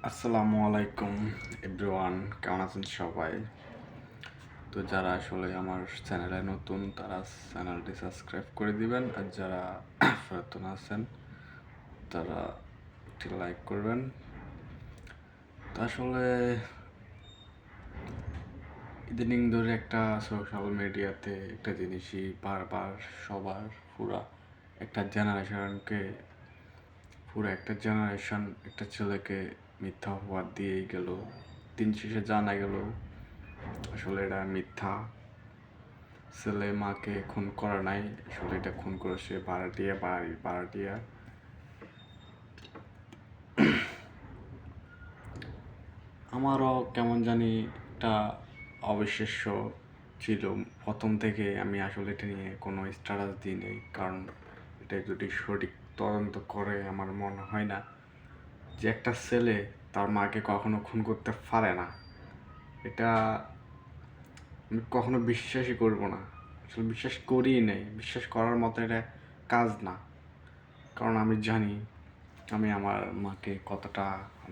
আসসালামু আলাইকুম এভরিওয়ান, কেমন আছেন সবাই? তো যারা আসলে আমার চ্যানেলে নতুন তারা চ্যানেলটি সাবস্ক্রাইব করে দিবেন, আর যারা পুরাতন আছেন তারা একটি লাইক করবেন। তো আসলে ইদানিং ধরে একটা সোশ্যাল মিডিয়াতে একটা জিনিসই বারবার সবার একটা জেনারেশন একটা ছেলেকে মিথ্যা অপবাদ দিয়েই গেল। দিন শেষে জানা গেল আসলে এটা মিথ্যা। ছেলে মাকে খুন করে নাই, আসলে এটা খুন করেছে ভাড়াটিয়া। আমারও কেমন জানি একটা অবিশ্বাস্য ছিল প্রথম থেকে। আমি আসলে এটা নিয়ে কোনো স্ট্যাটাস দিই নাই, কারণ এটা যদি সঠিক তদন্ত করে আমার মনে হয় না যে একটা ছেলে তার মাকে কখনো খুন করতে পারে না। এটা আমি কখনো বিশ্বাসই করব না, আসলে বিশ্বাস করিই নাই। বিশ্বাস করার মতো এটা কাজ না, কারণ আমি জানি আমি আমার মাকে কতটা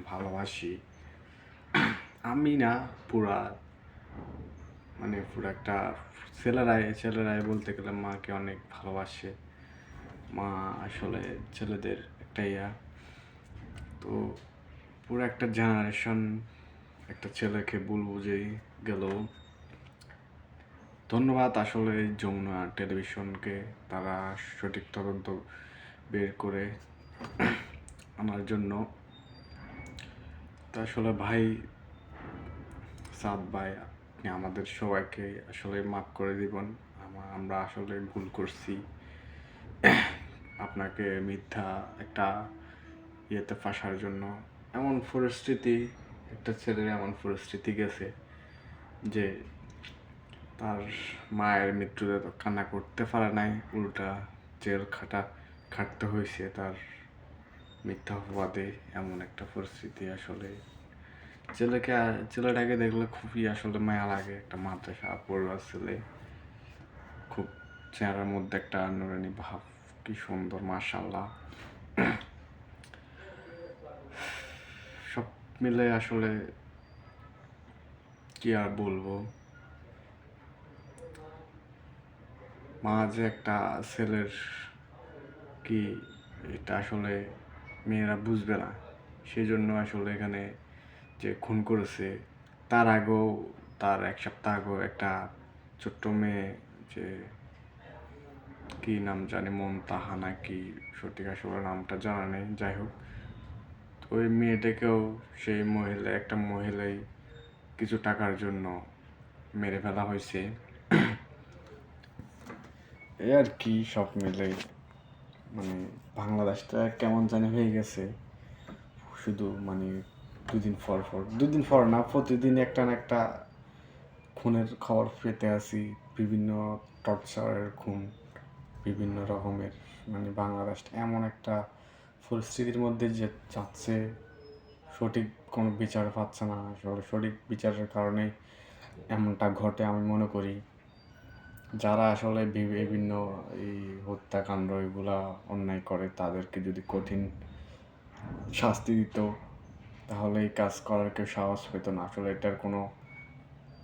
ভালোবাসি। আমি না, পুরা পুরো একটা ছেলেরাই বলতে গেলে মাকে অনেক ভালোবাসে। মা আসলে ছেলেদের একটা তো পুরো একটা জেনারেশন একটা ছেলেকে ভুল বুঝেই গেল। ধন্যবাদ আসলে যমুনা টেলিভিশনকে, তারা সঠিক তদন্ত বের করে আনার জন্য। তা আসলে ভাই সাদ ভাই, আপনি আমাদের সবাইকে আসলে মাফ করে দিবেন। আমরা আসলে ভুল করছি। আপনাকে মিথ্যা একটা ইয়েতে ফাঁসার জন্য একটা ছেলের এমন পরিস্থিতি গেছে যে তার মায়ের মৃত্যুতে তো কান্না করতে পারে নাই, উল্টা জেল খাটতে হয়েছে তার মিথ্যা অপবাদে। এমন একটা পরিস্থিতি আসলে ছেলেটাকে দেখলে খুবই আসলে মায়া লাগে। একটা মাদ্রাসা পড়ুয়া ছেলে, খুব চেহারার মধ্যে একটা নুরানি ভাব, কি সুন্দর মাশাআল্লাহ। সব মিলে আসলে কি আর বলবো, মা যে একটা ছেলের কি, এটা আসলে মেয়েরা বুঝবে না। সেই জন্য আসলে এখানে যে খুন করেছে, তার 1 সপ্তাহ আগেও একটা ছোট্ট মেয়ে, যে কি নাম জানি, মমতাহা নাকি, সঠিক আসলে নামটা জানা নেই, যাই হোক, ওই মেয়েটাকেও একটা মহিলাই কিছু টাকার জন্য মেরে ফেলা হয়েছে। এই আর কি, সব মিলে মানে বাংলাদেশটা কেমন জানি হয়ে গেছে। শুধু দুদিন পর না, প্রতিদিন একটা না একটা খুনের খবর পেতে আসি। বিভিন্ন টর্চারের খুন, বিভিন্ন রকমের। বাংলাদেশটা এমন একটা পরিস্থিতির মধ্যে যে যাচ্ছে, সঠিক কোনো বিচার পাচ্ছে না। আসলে সঠিক বিচারের কারণে এমনটা ঘটে আমি মনে করি। যারা আসলে বিভিন্ন এই হত্যাকাণ্ড এগুলা অন্যায় করে, তাদেরকে যদি কঠিন শাস্তি দিত, তাহলে এই কাজ করার কেউ সাহস পেত না। আসলে এটার কোনো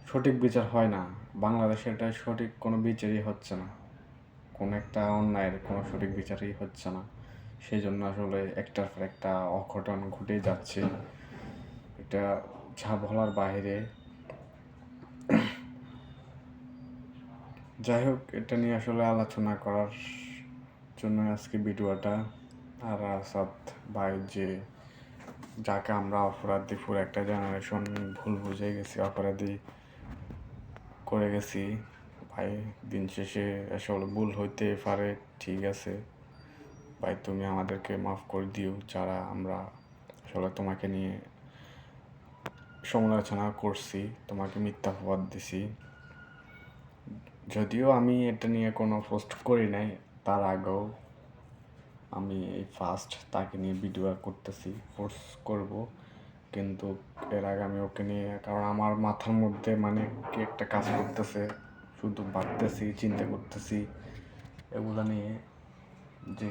সঠিক বিচার হয় না বাংলাদেশে, এটা সঠিক কোনো বিচারই হচ্ছে না। কোনো একটা অন্যায়ের কোনো সঠিক বিচারই হচ্ছে না। সেই জন্য আসলে একটার পর একটা অঘটন ঘটেই যাচ্ছে, এটা যা বলার বাইরে। যাই হোক, এটা নিয়ে আসলে আলোচনা করার জন্য আজকে ভিডিওটা। আর আসাদ ভাই, যাকে আমরা অপরাধী, পুরো একটা জেনারেশন ভুল বুঝে গেছি, অপরাধী করে গেছি ভাই। দিন শেষে আসলে ভুল হইতে পারে, ঠিক আছে ভাই, তুমি আমাদেরকে মাফ করে দিও, যারা আমরা আসলে তোমাকে নিয়ে সমালোচনা করছি, তোমাকে মিথ্যা অপবাদ দিছি। যদিও আমি এটা নিয়ে কোনো পোস্ট করি নাই, তার আগেও আমি এই ফার্স্ট তাকে নিয়ে ভিডিও করতেছি, পোস্ট করব। কিন্তু এর আগে আমি ওকে নিয়ে, কারণ আমার মাথার মধ্যে কি একটা কাজ করতেছে, শুধু ভাবতেছি, চিন্তা করতেছি এগুলো নিয়ে, যে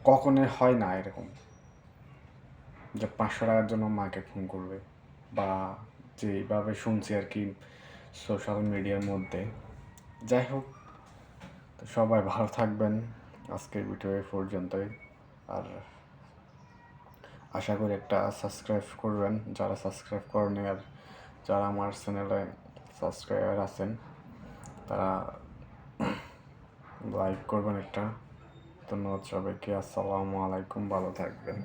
কখনোই হয় না এরকম। যে 500 টাকার জন্য মাকে খুন করবে, বা যেভাবে শুনছি আর কি সোশ্যাল মিডিয়ার মধ্যে। যাই হোক, তো সবাই ভালো থাকবেন। আজকের ভিডিও এই পর্যন্তই। আর আশা করি একটা সাবস্ক্রাইব করবেন যারা সাবস্ক্রাইব করেনি, আর যারা আমার চ্যানেলে সাবস্ক্রাইবার আছেন তারা লাইক করবেন একটা। ধন্যবাদ সবাইকে। আসসালামু আলাইকুম, ভালো থাকবেন।